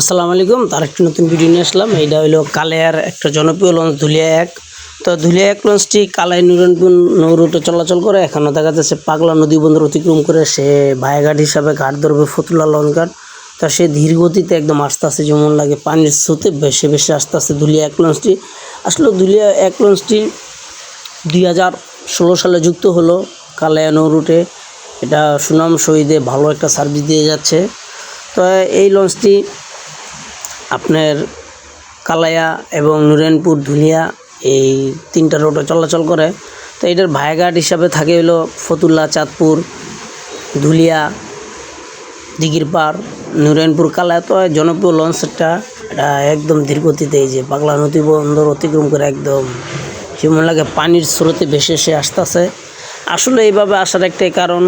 আসসালামু আলাইকুম। তার একটি নতুন ভিডিও নিয়ে আসলাম। এইটা হলো কালাইয়ার একটা জনপ্রিয় লঞ্চ ধুলিয়া ১। তো ধুলিয়া ১ লঞ্চটি কালাই নুরনপুর নৌরুটে চলাচল করে। এখনও দেখা যাচ্ছে পাগলা নদী বন্দর অতিক্রম করে সে ভায়াঘাট হিসাবে ঘাট ধরবে ফতুল্লা লঞ্চ ঘাট। তা সে ধীর গতিতে একদম আস্তে আস্তে যেমন লাগে পানির স্রোতে বেশি বেশি আস্তে আস্তে ধুলিয়া ১ লঞ্চটি আসলে ধুলিয়া ১ লঞ্চটি ২০১৬ সালে যুক্ত হলো কালাইয়া নৌরুটে। এটা সুনাম সহিতে ভালো একটা সার্ভিস দিয়ে যাচ্ছে। তো এই লঞ্চটি আপনার কালাইয়া এবং নুরেনপুর ধুলিয়া এই ৩টা রোডে চলাচল করে। তো এটার ভায়াঘাট হিসাবে থাকে হলো ফতুল্লা, চাঁদপুর, ধুলিয়া, দিঘিরপাড়, নুরেনপুর, কালাইয়া। তো জনপ্রিয় লঞ্চটা এটা একদম ধীরগতিতে এই যে পাগলা নদী বন্দর অতিক্রম করে একদম যেমন লাগে পানির স্রোতে ভেসে এসে আসতেছে। আসলে এইভাবে আসার একটাই কারণ,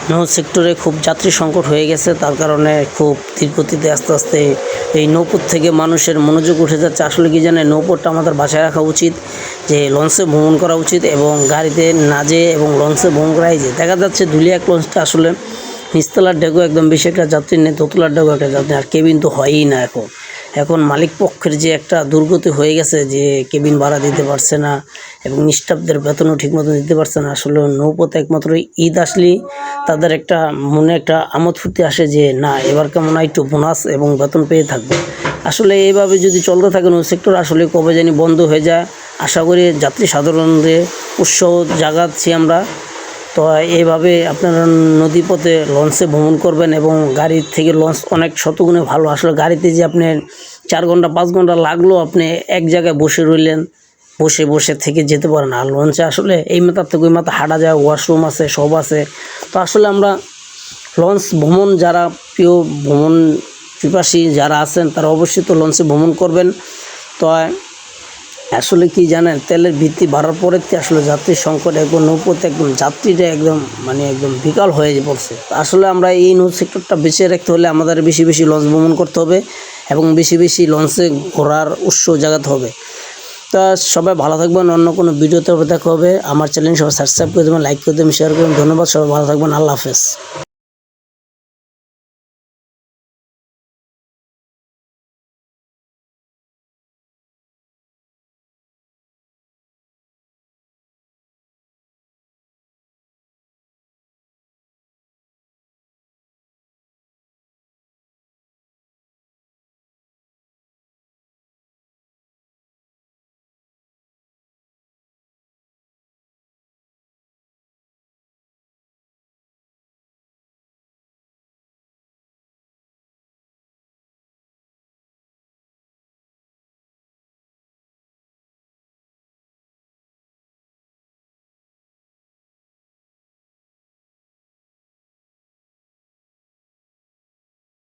নৌ সেক্টরে খুব যাত্রী সংকট হয়ে গেছে, তার কারণে খুব ধীরগতিতে আস্তে আস্তে এই নৌপথ থেকে মানুষের মনোযোগ উঠে যাচ্ছে। আসলে কি জানে, নৌপথটা আমাদের বাঁচায় রাখা উচিত, যে লঞ্চে ভ্রমণ করা উচিত এবং গাড়িতে না যেয়ে এবং লঞ্চে ভ্রমণ করাই যে দেখা যাচ্ছে ধুলিয়া ১ লঞ্চটা আসলে নিচতলার ডেগো একদম বেশি একটা যাত্রী নেই, দোতলার ডেগো একটা যাত্রী, আর কেবিন তো হয়ই না। এখন মালিক পক্ষের যে একটা দুর্গতি হয়ে গেছে, যে কেবিন ভাড়া দিতে পারছে না এবং স্টাফদের বেতনও ঠিকমতো দিতে পারছে না। আসলে নৌপথে একমাত্র ঈদ আসলেই তাদের একটা মনে একটা আমোদ ফুর্তি আসে যে না, এবার কেমন একটু বোনাস এবং বেতন পেয়ে থাকবে। আসলে এইভাবে যদি চলতে থাকে নৌ সেক্টর আসলে কবে জানি বন্ধ হয়ে যায়। আশা করি যাত্রী সাধারণদের উৎসাহ জাগাচ্ছি আমরা। তো এইভাবে আপনারা নদীপথে লঞ্চে ভ্রমণ করবেন এবং গাড়ির থেকে লঞ্চ অনেক শতগুণে ভালো। আসলে গাড়িতে যে আপনি 4 ঘন্টা 5 ঘন্টা লাগলো, আপনি এক জায়গায় বসে রইলেন, বসে বসে থেকে যেতে পারেন। আর লঞ্চে আসলে এই মাথার থেকে ওই মাথা হাঁটা যায়, ওয়াশরুম আছে, সব আছে। তো আসলে আমরা লঞ্চ ভ্রমণ যারা প্রিয় ভ্রমণ পিপাসী যারা আছেন তারা অবশ্যই তো লঞ্চে ভ্রমণ করবেন। তো আসলে কি জানেন, তেলের ভিত্তি বাড়ার পরে আসলে যাত্রীর সংকট একদম নৌপথে একদম যাত্রীটা একদম একদম বিকাল হয়ে পড়ছে। আসলে আমরা এই নৌ সেক্টরটা বেঁচে রাখতে হলে আমাদের বেশি বেশি লঞ্চ ভ্রমণ করতে হবে এবং বেশি বেশি লঞ্চে ঘোরার উৎস জাগাতে হবে। তা সবাই ভালো থাকবেন, অন্য কোনো ভিডিওতে দেখা হবে। আমার চ্যানেল সবাই সাবস্ক্রাইব করে দেবেন, লাইক করে দেবেন, শেয়ার করবেন। ধন্যবাদ, সবাই ভালো থাকবেন। আল্লাহ হাফেজ।